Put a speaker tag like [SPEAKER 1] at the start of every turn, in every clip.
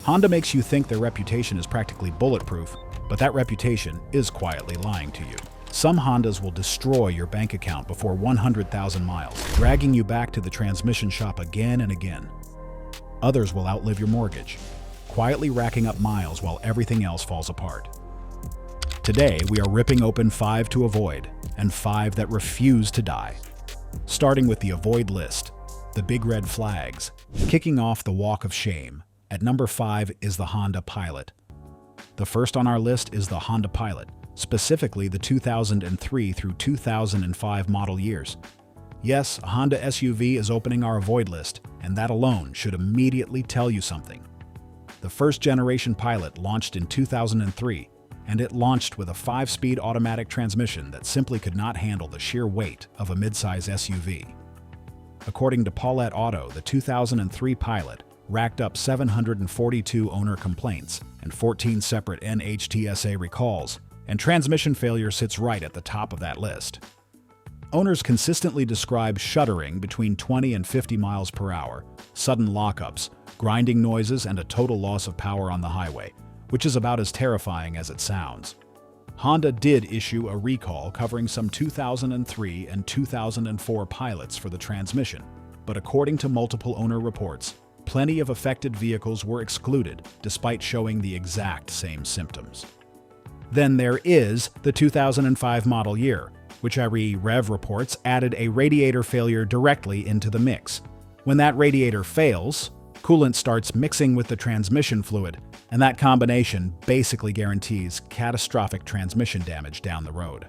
[SPEAKER 1] Honda makes you think their reputation is practically bulletproof, but that reputation is quietly lying to you. Some Hondas will destroy your bank account before 100,000 miles, dragging you back to the transmission shop again and again. Others will outlive your mortgage, quietly racking up miles while everything else falls apart. Today, we are ripping open 5 to avoid and 5 that refuse to die. Starting with the avoid list, the big red flags. Kicking off the walk of shame, at number 5 is the Honda Pilot. The first on our list is the Honda Pilot, specifically the 2003 through 2005 model years. Yes, a Honda SUV is opening our avoid list, and that alone should immediately tell you something. The first generation Pilot launched in 2003, and it launched with a 5-speed automatic transmission that simply could not handle the sheer weight of a midsize SUV. According to Paulette Auto, the 2003 Pilot racked up 742 owner complaints and 14 separate NHTSA recalls, and transmission failure sits right at the top of that list. Owners consistently describe shuddering between 20 and 50 miles per hour, sudden lockups, grinding noises, and a total loss of power on the highway, which is about as terrifying as it sounds. Honda did issue a recall covering some 2003 and 2004 Pilots for the transmission, but according to multiple owner reports, plenty of affected vehicles were excluded despite showing the exact same symptoms. Then there is the 2005 model year, which Rev reports added a radiator failure directly into the mix. When that radiator fails, coolant starts mixing with the transmission fluid, and that combination basically guarantees catastrophic transmission damage down the road.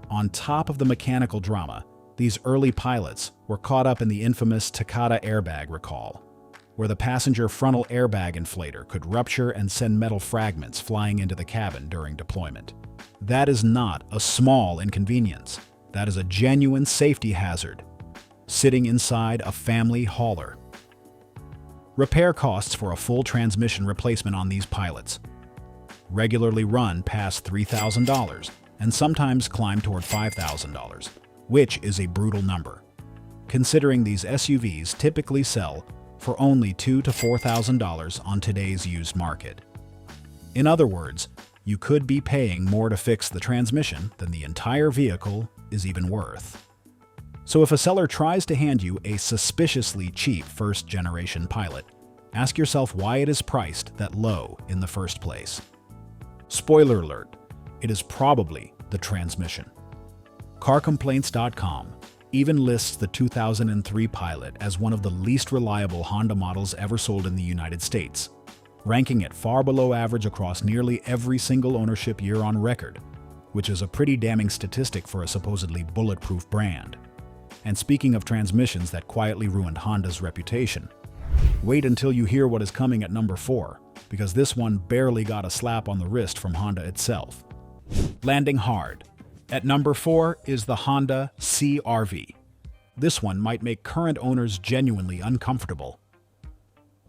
[SPEAKER 1] On top of the mechanical drama, these early Pilots were caught up in the infamous Takata airbag recall, where the passenger frontal airbag inflator could rupture and send metal fragments flying into the cabin during deployment. That is not a small inconvenience. That is a genuine safety hazard, sitting inside a family hauler. Repair costs for a full transmission replacement on these Pilots regularly run past $3,000 and sometimes climb toward $5,000, which is a brutal number, considering these SUVs typically sell for only $2,000 to $4,000 on today's used market. In other words, you could be paying more to fix the transmission than the entire vehicle is even worth. So if a seller tries to hand you a suspiciously cheap first-generation Pilot, ask yourself why it is priced that low in the first place. Spoiler alert, it is probably the transmission. CarComplaints.com even lists the 2003 Pilot as one of the least reliable Honda models ever sold in the United States, ranking it far below average across nearly every single ownership year on record, which is a pretty damning statistic for a supposedly bulletproof brand. And speaking of transmissions that quietly ruined Honda's reputation, wait until you hear what is coming at number 4, because this one barely got a slap on the wrist from Honda itself. Landing hard. At number 4 is the Honda CR-V. This one might make current owners genuinely uncomfortable.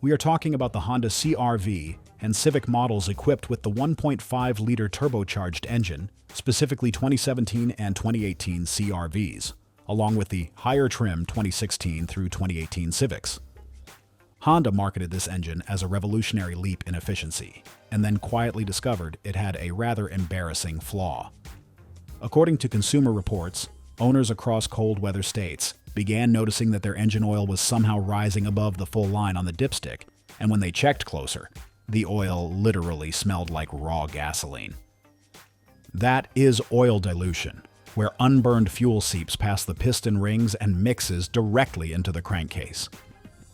[SPEAKER 1] We are talking about the Honda CR-V and Civic models equipped with the 1.5-liter turbocharged engine, specifically 2017 and 2018 CR-Vs, along with the higher trim 2016 through 2018 Civics. Honda marketed this engine as a revolutionary leap in efficiency, and then quietly discovered it had a rather embarrassing flaw. According to Consumer Reports, owners across cold weather states began noticing that their engine oil was somehow rising above the full line on the dipstick, and when they checked closer, the oil literally smelled like raw gasoline. That is oil dilution, where unburned fuel seeps past the piston rings and mixes directly into the crankcase.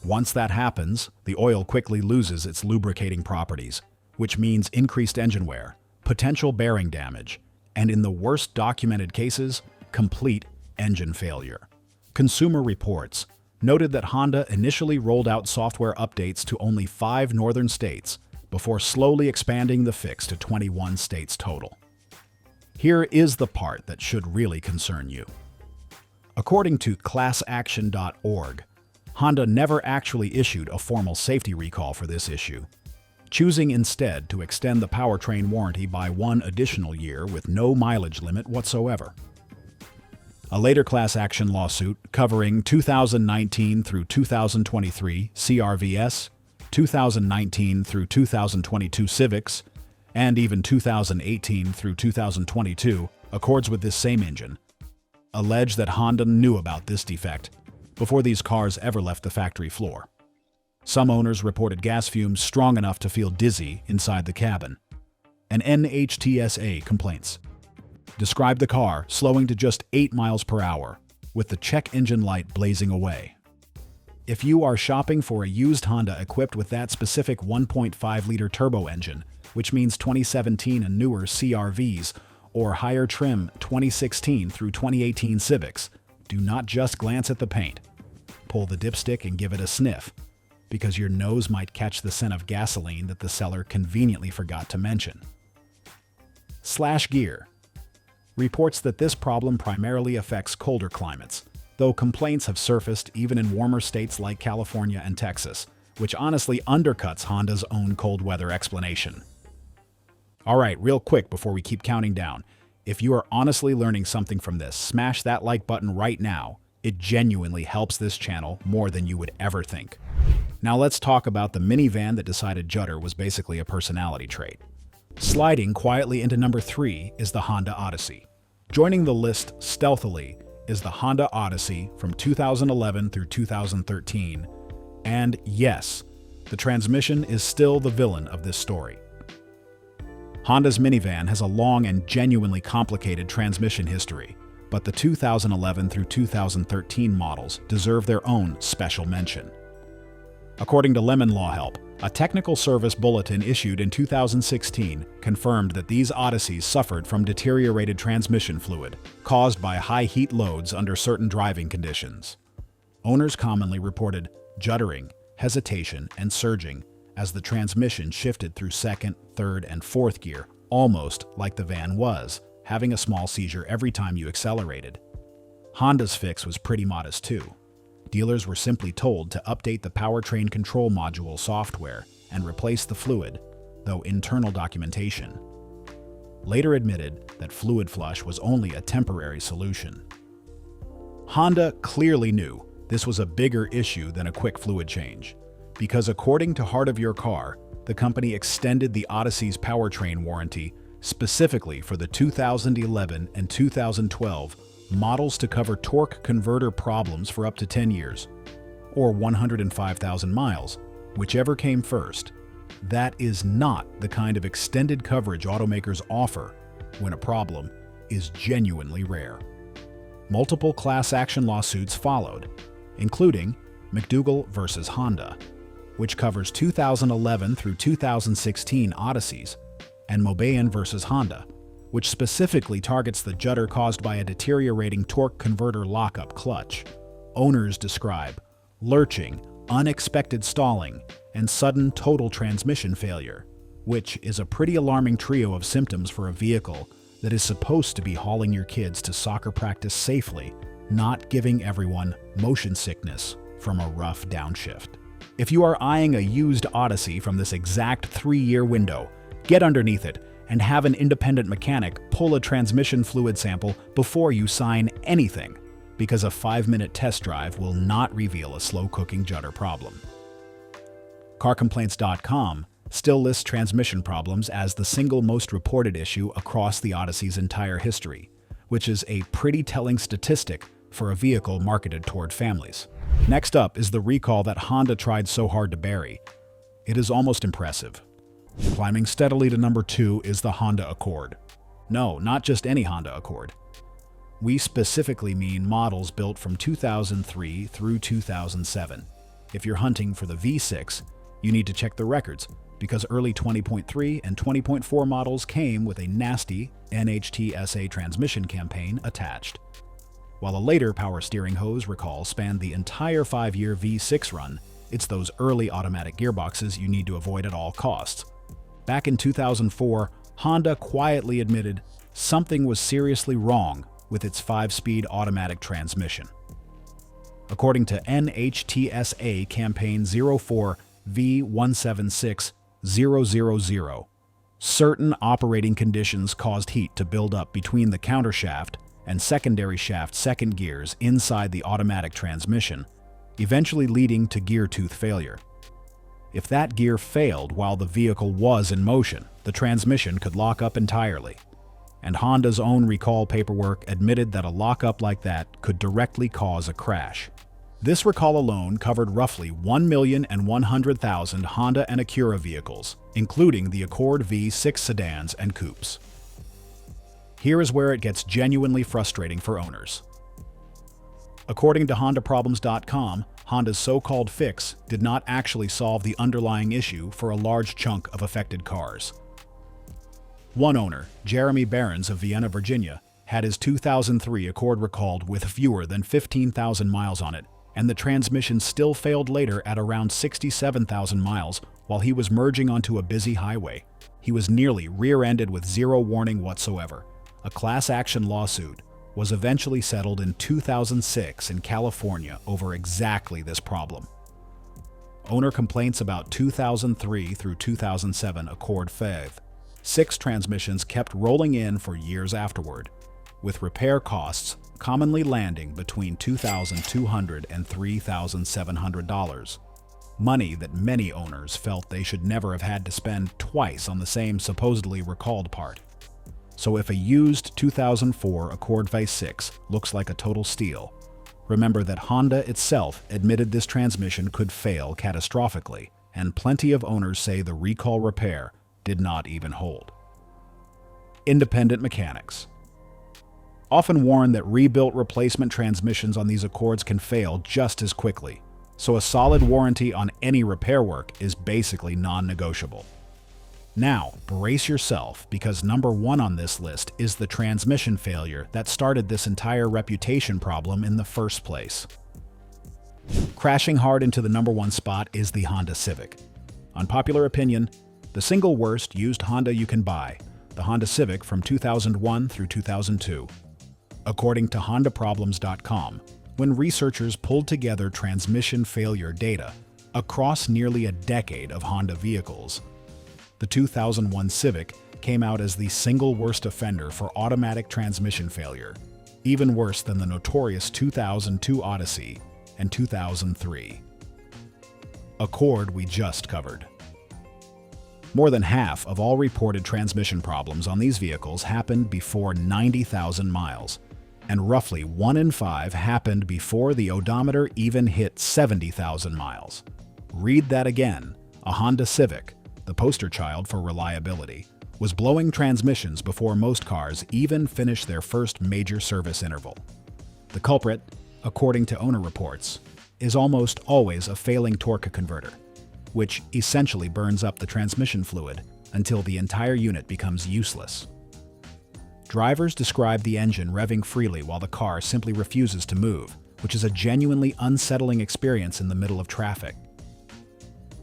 [SPEAKER 1] Once that happens, the oil quickly loses its lubricating properties, which means increased engine wear, potential bearing damage, and in the worst documented cases, complete engine failure. Consumer Reports noted that Honda initially rolled out software updates to only 5 northern states before slowly expanding the fix to 21 states total. Here is the part that should really concern you. According to ClassAction.org, Honda never actually issued a formal safety recall for this issue, choosing instead to extend the powertrain warranty by 1 additional year with no mileage limit whatsoever. A later class action lawsuit covering 2019 through 2023 CRVS 2019 through 2022 Civics, and even 2018 through 2022 Accords with this same engine, allege that Honda knew about this defect before these cars ever left the factory floor. Some owners reported gas fumes strong enough to feel dizzy inside the cabin. And NHTSA complaints described the car slowing to just 8 miles per hour, with the check engine light blazing away. If you are shopping for a used Honda equipped with that specific 1.5-liter turbo engine, which means 2017 and newer CR-Vs, or higher trim 2016 through 2018 Civics, do not just glance at the paint. Pull the dipstick and give it a sniff, because your nose might catch the scent of gasoline that the seller conveniently forgot to mention. Slash Gear reports that this problem primarily affects colder climates, though complaints have surfaced even in warmer states like California and Texas, which honestly undercuts Honda's own cold weather explanation. Alright, real quick before we keep counting down, if you are honestly learning something from this, smash that like button right now. It genuinely helps this channel more than you would ever think. Now let's talk about the minivan that decided judder was basically a personality trait. Sliding quietly into number 3 is the Honda Odyssey. Joining the list stealthily is the Honda Odyssey from 2011 through 2013. And yes, the transmission is still the villain of this story. Honda's minivan has a long and genuinely complicated transmission history, but the 2011 through 2013 models deserve their own special mention. According to Lemon Law Help, a technical service bulletin issued in 2016 confirmed that these Odysseys suffered from deteriorated transmission fluid caused by high heat loads under certain driving conditions. Owners commonly reported juddering, hesitation, and surging as the transmission shifted through second, third, and fourth gear, almost like the van was, having a small seizure every time you accelerated. Honda's fix was pretty modest too. Dealers were simply told to update the powertrain control module software and replace the fluid, though internal documentation later admitted that fluid flush was only a temporary solution. Honda clearly knew this was a bigger issue than a quick fluid change, because according to Heart of Your Car, the company extended the Odyssey's powertrain warranty specifically for the 2011 and 2012 models to cover torque converter problems for up to 10 years, or 105,000 miles, whichever came first. That is not the kind of extended coverage automakers offer when a problem is genuinely rare. Multiple class action lawsuits followed, including McDougall versus Honda, which covers 2011 through 2016 Odysseys, and Mobayan versus Honda, which specifically targets the judder caused by a deteriorating torque converter lockup clutch. Owners describe lurching, unexpected stalling, and sudden total transmission failure, which is a pretty alarming trio of symptoms for a vehicle that is supposed to be hauling your kids to soccer practice safely, not giving everyone motion sickness from a rough downshift. If you are eyeing a used Odyssey from this exact 3-year window, get underneath it and have an independent mechanic pull a transmission fluid sample before you sign anything, because a 5-minute test drive will not reveal a slow-cooking judder problem. CarComplaints.com still lists transmission problems as the single most reported issue across the Odyssey's entire history, which is a pretty telling statistic for a vehicle marketed toward families. Next up is the recall that Honda tried so hard to bury. It is almost impressive. Climbing steadily to number 2 is the Honda Accord. No, not just any Honda Accord. We specifically mean models built from 2003 through 2007. If you're hunting for the V6, you need to check the records, because early 20.3 and 20.4 models came with a nasty NHTSA transmission campaign attached, while a later power steering hose recall spanned the entire 5-year V6 run. It's those early automatic gearboxes you need to avoid at all costs. Back in 2004, Honda quietly admitted something was seriously wrong with its 5-speed automatic transmission. According to NHTSA Campaign 04V176000, certain operating conditions caused heat to build up between the countershaft and secondary shaft second gears inside the automatic transmission, eventually leading to gear tooth failure. If that gear failed while the vehicle was in motion, the transmission could lock up entirely. And Honda's own recall paperwork admitted that a lockup like that could directly cause a crash. This recall alone covered roughly 1,100,000 Honda and Acura vehicles, including the Accord V6 sedans and coupes. Here is where it gets genuinely frustrating for owners. According to HondaProblems.com, Honda's so-called fix did not actually solve the underlying issue for a large chunk of affected cars. One owner, Jeremy Behrens of Vienna, Virginia, had his 2003 Accord recalled with fewer than 15,000 miles on it, and the transmission still failed later at around 67,000 miles while he was merging onto a busy highway. He was nearly rear-ended with zero warning whatsoever. A class-action lawsuit was eventually settled in 2006 in California over exactly this problem. Owner complaints about 2003 through 2007 Accord V6 transmissions kept rolling in for years afterward, with repair costs commonly landing between $2,200 and $3,700. Money that many owners felt they should never have had to spend twice on the same supposedly recalled part. So if a used 2004 Accord V6 looks like a total steal, remember that Honda itself admitted this transmission could fail catastrophically, and plenty of owners say the recall repair did not even hold. Independent mechanics often warn that rebuilt replacement transmissions on these Accords can fail just as quickly, so a solid warranty on any repair work is basically non-negotiable. Now, brace yourself, because number one on this list is the transmission failure that started this entire reputation problem in the first place. Crashing hard into the number one spot is the Honda Civic. Unpopular opinion, the single worst used Honda you can buy, the Honda Civic from 2001 through 2002. According to HondaProblems.com, when researchers pulled together transmission failure data across nearly a decade of Honda vehicles, the 2001 Civic came out as the single worst offender for automatic transmission failure, even worse than the notorious 2002 Odyssey and 2003 Accord we just covered. More than half of all reported transmission problems on these vehicles happened before 90,000 miles, and roughly 1 in 5 happened before the odometer even hit 70,000 miles. Read that again. A Honda Civic, the poster child for reliability, was blowing transmissions before most cars even finished their first major service interval. The culprit, according to owner reports, is almost always a failing torque converter, which essentially burns up the transmission fluid until the entire unit becomes useless. Drivers describe the engine revving freely while the car simply refuses to move, which is a genuinely unsettling experience in the middle of traffic.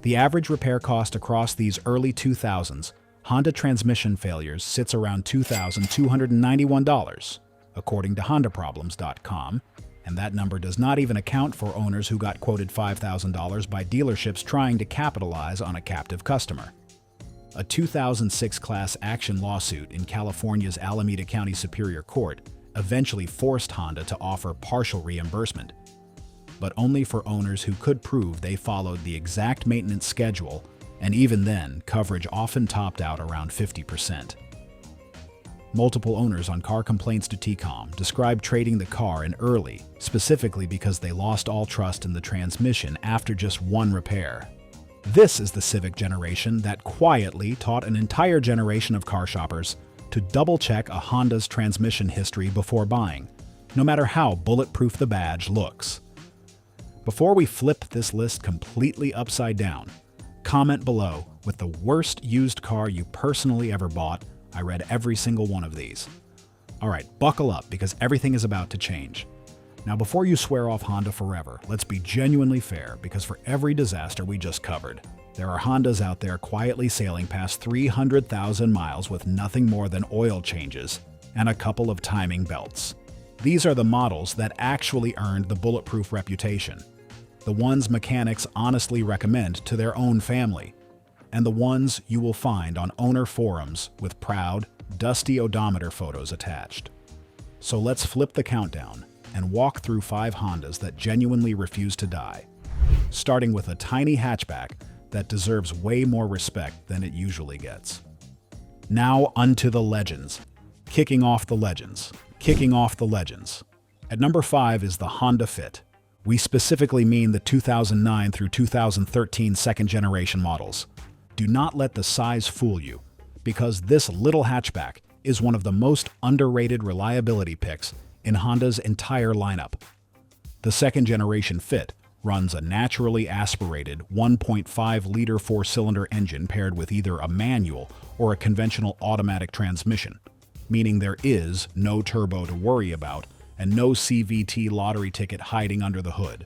[SPEAKER 1] The average repair cost across these early 2000s Honda transmission failures sits around $2,291, according to HondaProblems.com, and that number does not even account for owners who got quoted $5,000 by dealerships trying to capitalize on a captive customer. A 2006 class action lawsuit in California's Alameda County Superior Court eventually forced Honda to offer partial reimbursement, but only for owners who could prove they followed the exact maintenance schedule, and even then, coverage often topped out around 50%. Multiple owners on CarComplaints.com described trading the car in early, specifically because they lost all trust in the transmission after just one repair. This is the Civic generation that quietly taught an entire generation of car shoppers to double-check a Honda's transmission history before buying, no matter how bulletproof the badge looks. Before we flip this list completely upside down, comment below with the worst used car you personally ever bought. I read every single one of these. Alright, buckle up because everything is about to change. Now before you swear off Honda forever, let's be genuinely fair, because for every disaster we just covered, there are Hondas out there quietly sailing past 300,000 miles with nothing more than oil changes and a couple of timing belts. These are the models that actually earned the bulletproof reputation, the ones mechanics honestly recommend to their own family, and the ones you will find on owner forums with proud, dusty odometer photos attached. So let's flip the countdown and walk through 5 Hondas that genuinely refuse to die. Starting with a tiny hatchback that deserves way more respect than it usually gets. Now unto the legends. Kicking off the legends. At number 5 is the Honda Fit. We specifically mean the 2009 through 2013 second-generation models. Do not let the size fool you, because this little hatchback is one of the most underrated reliability picks in Honda's entire lineup. The second-generation Fit runs a naturally aspirated 1.5-liter four-cylinder engine paired with either a manual or a conventional automatic transmission, meaning there is no turbo to worry about and no CVT lottery ticket hiding under the hood.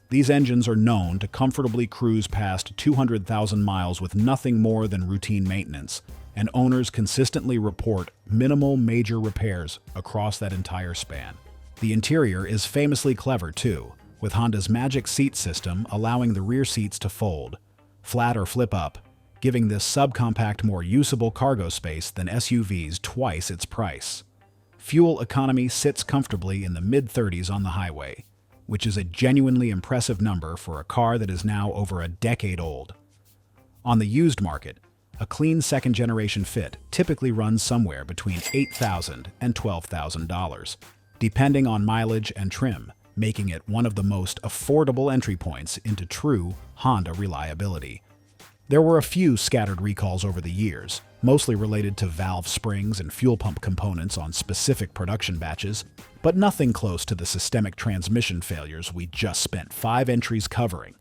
[SPEAKER 1] These engines are known to comfortably cruise past 200,000 miles with nothing more than routine maintenance, and owners consistently report minimal major repairs across that entire span. The interior is famously clever too, with Honda's magic seat system allowing the rear seats to fold, flat or flip up, giving this subcompact more usable cargo space than SUVs twice its price. Fuel economy sits comfortably in the mid-30s on the highway, which is a genuinely impressive number for a car that is now over a decade old. On the used market, a clean second-generation Fit typically runs somewhere between $8,000 and $12,000, depending on mileage and trim, making it one of the most affordable entry points into true Honda reliability. There were a few scattered recalls over the years, mostly related to valve springs and fuel pump components on specific production batches, but nothing close to the systemic transmission failures we just spent 5 entries covering.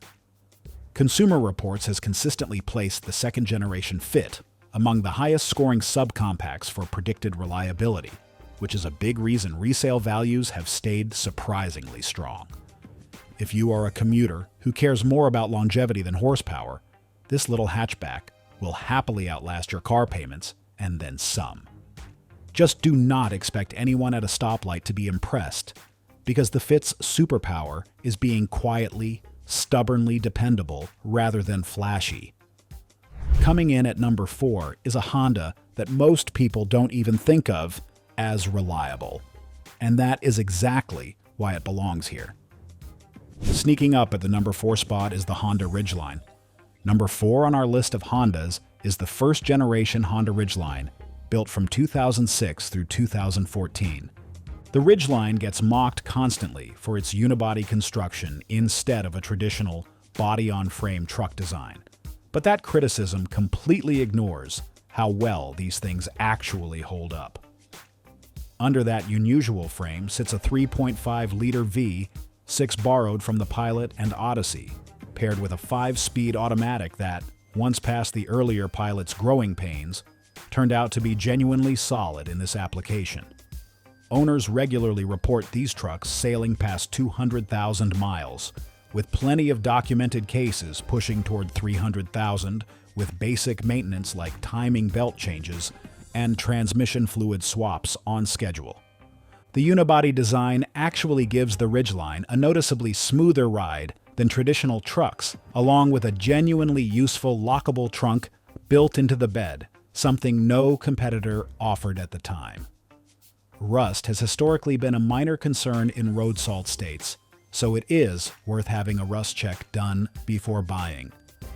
[SPEAKER 1] Consumer Reports has consistently placed the second-generation Fit among the highest-scoring subcompacts for predicted reliability, which is a big reason resale values have stayed surprisingly strong. If you are a commuter who cares more about longevity than horsepower, this little hatchback will happily outlast your car payments and then some. Just do not expect anyone at a stoplight to be impressed, because the Fit's superpower is being quietly, stubbornly dependable rather than flashy. Coming in at number 4 is a Honda that most people don't even think of as reliable, and that is exactly why it belongs here. Sneaking up at the number 4 spot is the Honda Ridgeline. Number 4 on our list of Hondas is the first-generation Honda Ridgeline, built from 2006 through 2014. The Ridgeline gets mocked constantly for its unibody construction instead of a traditional body-on-frame truck design, but that criticism completely ignores how well these things actually hold up. Under that unusual frame sits a 3.5-liter V6 borrowed from the Pilot and Odyssey, paired with a 5-speed automatic that, once past the earlier Pilot's growing pains, turned out to be genuinely solid in this application. Owners regularly report these trucks sailing past 200,000 miles, with plenty of documented cases pushing toward 300,000 with basic maintenance like timing belt changes and transmission fluid swaps on schedule. The unibody design actually gives the Ridgeline a noticeably smoother ride than traditional trucks, along with a genuinely useful lockable trunk built into the bed, something no competitor offered at the time. Rust has historically been a minor concern in road salt states, so it is worth having a rust check done before buying.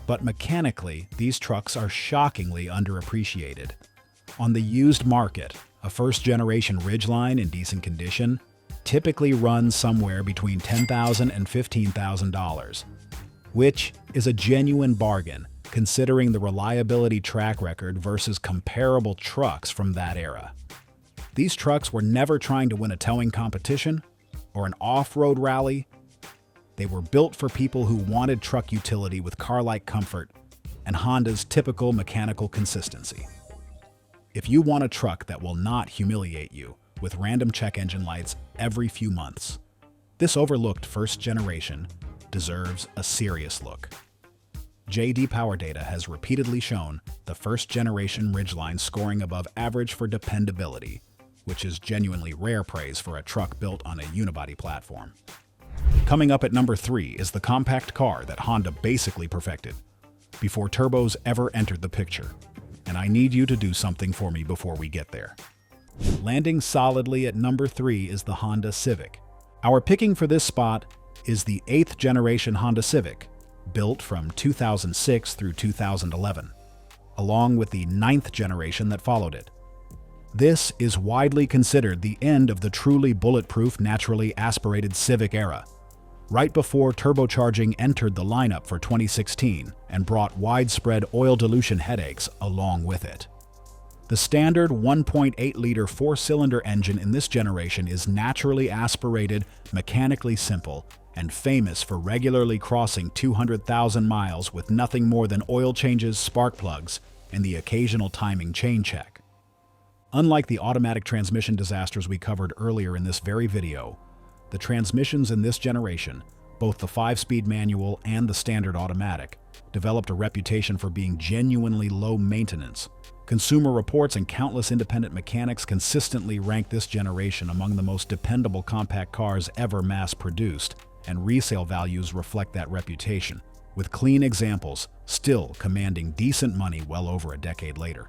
[SPEAKER 1] But mechanically, these trucks are shockingly underappreciated. On the used market, a first-generation Ridgeline in decent condition typically runs somewhere between $10,000 and $15,000, which is a genuine bargain considering the reliability track record versus comparable trucks from that era. These trucks were never trying to win a towing competition or an off-road rally. They were built for people who wanted truck utility with car-like comfort and Honda's typical mechanical consistency. If you want a truck that will not humiliate you with random check engine lights every few months, this overlooked first generation deserves a serious look. JD Power Data has repeatedly shown the first generation Ridgeline scoring above average for dependability, which is genuinely rare praise for a truck built on a unibody platform. Coming up at number 3 is the compact car that Honda basically perfected before turbos ever entered the picture, and I need you to do something for me before we get there. Landing solidly at number 3 is the Honda Civic. Our picking for this spot is the 8th generation Honda Civic, built from 2006 through 2011, along with the 9th generation that followed it. This is widely considered the end of the truly bulletproof, naturally aspirated Civic era, right before turbocharging entered the lineup for 2016 and brought widespread oil dilution headaches along with it. The standard 1.8-liter four-cylinder engine in this generation is naturally aspirated, mechanically simple, and famous for regularly crossing 200,000 miles with nothing more than oil changes, spark plugs, and the occasional timing chain check. Unlike the automatic transmission disasters we covered earlier in this very video, the transmissions in this generation, both the 5-speed manual and the standard automatic, developed a reputation for being genuinely low maintenance. Consumer Reports and countless independent mechanics consistently rank this generation among the most dependable compact cars ever mass-produced, and resale values reflect that reputation, with clean examples still commanding decent money well over a decade later.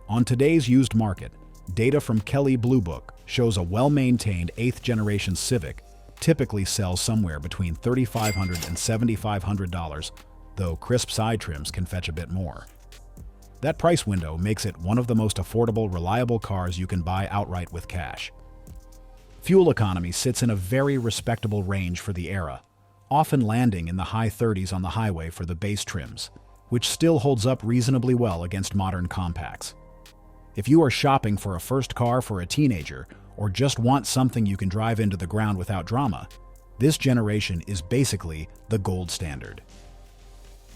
[SPEAKER 1] On today's used market, data from Kelley Blue Book shows a well-maintained 8th generation Civic typically sells somewhere between $3,500 and $7,500, though crisp side trims can fetch a bit more. That price window makes it one of the most affordable, reliable cars you can buy outright with cash. Fuel economy sits in a very respectable range for the era, often landing in the high 30s on the highway for the base trims, which still holds up reasonably well against modern compacts. If you are shopping for a first car for a teenager or just want something you can drive into the ground without drama, this generation is basically the gold standard.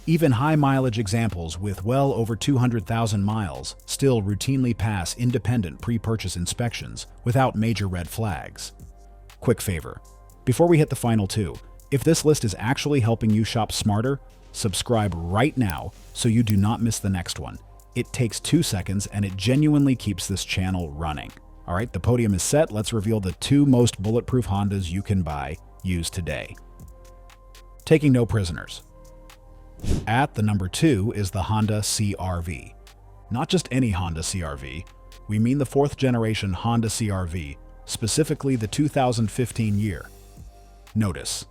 [SPEAKER 1] Even high-mileage examples with well over 200,000 miles still routinely pass independent pre-purchase inspections without major red flags. Quick favor, before we hit the final two, if this list is actually helping you shop smarter, subscribe right now so you do not miss the next one. It takes 2 seconds and it genuinely keeps this channel running. All right, the podium is set. Let's reveal the 2 most bulletproof Hondas you can buy used today. Taking no prisoners. At the number 2 is the Honda CR-V. Not just any Honda CR-V, we mean the 4th generation Honda CR-V, specifically the 2015 year. Notice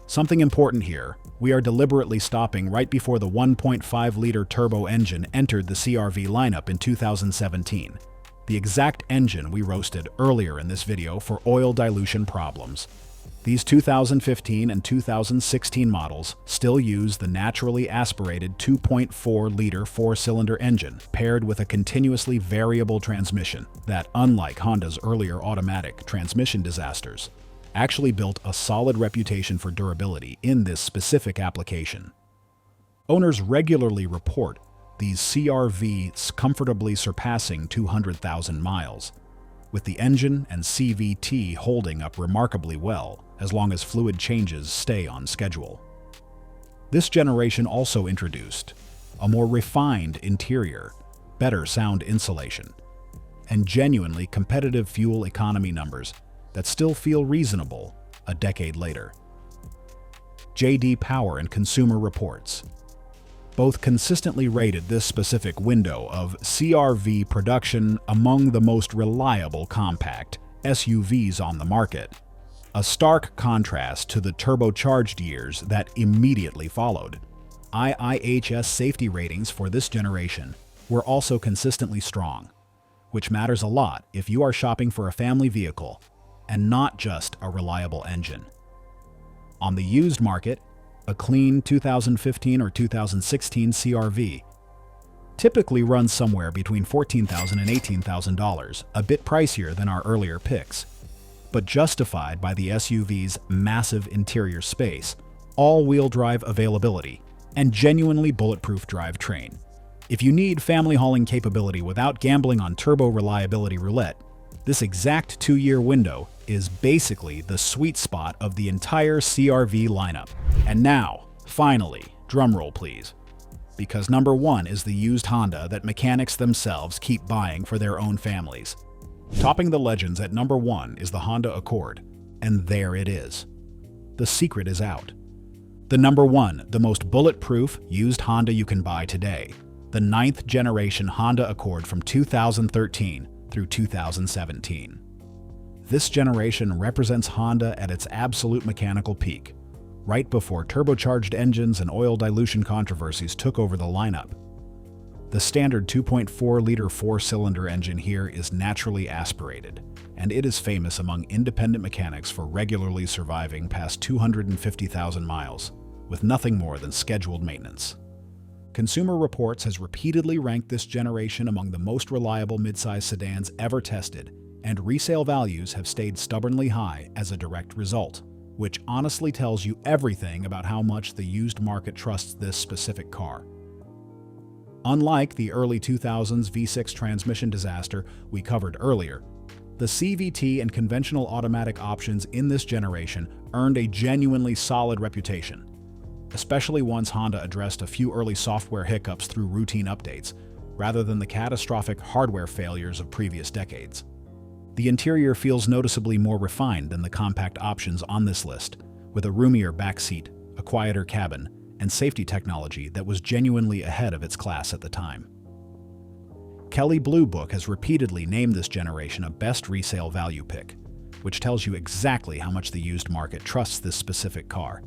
[SPEAKER 1] something important here. We are deliberately stopping right before the 1.5-liter turbo engine entered the CR-V lineup in 2017, the exact engine we roasted earlier in this video for oil dilution problems. These 2015 and 2016 models still use the naturally aspirated 2.4-liter four-cylinder engine paired with a continuously variable transmission that, unlike Honda's earlier automatic transmission disasters, actually built a solid reputation for durability in this specific application. Owners regularly report these CR-Vs comfortably surpassing 200,000 miles, with the engine and CVT holding up remarkably well as long as fluid changes stay on schedule. This generation also introduced a more refined interior, better sound insulation, and genuinely competitive fuel economy numbers that still feel reasonable a decade later. J.D. Power and Consumer Reports both consistently rated this specific window of CR-V production among the most reliable compact SUVs on the market, a stark contrast to the turbocharged years that immediately followed. IIHS safety ratings for this generation were also consistently strong, which matters a lot if you are shopping for a family vehicle and not just a reliable engine. On the used market, a clean 2015 or 2016 CR-V typically runs somewhere between $14,000 and $18,000, a bit pricier than our earlier picks, but justified by the SUV's massive interior space, all-wheel drive availability, and genuinely bulletproof drivetrain. If you need family hauling capability without gambling on turbo reliability roulette, this exact 2-year window is basically the sweet spot of the entire CR-V lineup. And now, finally, drumroll please, because number 1 is the used Honda that mechanics themselves keep buying for their own families. Topping the legends at number 1 is the Honda Accord, and there it is. The secret is out. The number 1, the most bulletproof used Honda you can buy today, the 9th generation Honda Accord from 2013 through 2017. This generation represents Honda at its absolute mechanical peak, right before turbocharged engines and oil dilution controversies took over the lineup. The standard 2.4-liter four-cylinder engine here is naturally aspirated, and it is famous among independent mechanics for regularly surviving past 250,000 miles, with nothing more than scheduled maintenance. Consumer Reports has repeatedly ranked this generation among the most reliable midsize sedans ever tested, and resale values have stayed stubbornly high as a direct result, which honestly tells you everything about how much the used market trusts this specific car. Unlike the early 2000s V6 transmission disaster we covered earlier, the CVT and conventional automatic options in this generation earned a genuinely solid reputation, especially once Honda addressed a few early software hiccups through routine updates, rather than the catastrophic hardware failures of previous decades. The interior feels noticeably more refined than the compact options on this list, with a roomier backseat, a quieter cabin, and safety technology that was genuinely ahead of its class at the time. Kelley Blue Book has repeatedly named this generation a best resale value pick, which tells you exactly how much the used market trusts this specific car.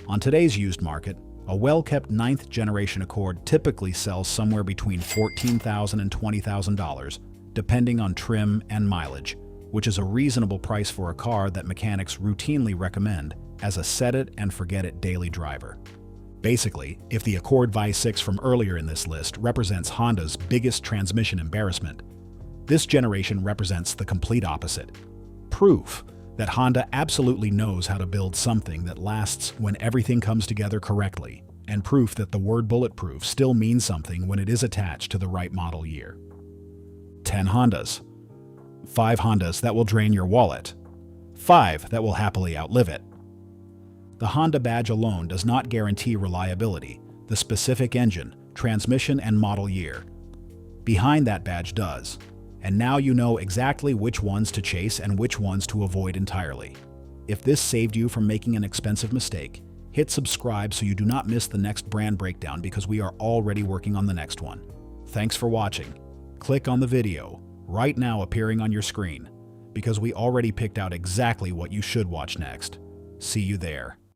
[SPEAKER 1] On today's used market, a well-kept 9th generation Accord typically sells somewhere between $14,000 and $20,000, depending on trim and mileage, which is a reasonable price for a car that mechanics routinely recommend as a set-it-and-forget-it daily driver. Basically, if the Accord Vi6 from earlier in this list represents Honda's biggest transmission embarrassment, this generation represents the complete opposite. Proof that Honda absolutely knows how to build something that lasts when everything comes together correctly, and proof that the word bulletproof still means something when it is attached to the right model year. 10 Hondas. 5 Hondas that will drain your wallet. 5 that will happily outlive it. The Honda badge alone does not guarantee reliability, the specific engine, transmission, and model year. Behind that badge does, and now you know exactly which ones to chase and which ones to avoid entirely. If this saved you from making an expensive mistake, hit subscribe so you do not miss the next brand breakdown because we are already working on the next one. Thanks for watching. Click on the video, right now appearing on your screen, because we already picked out exactly what you should watch next. See you there.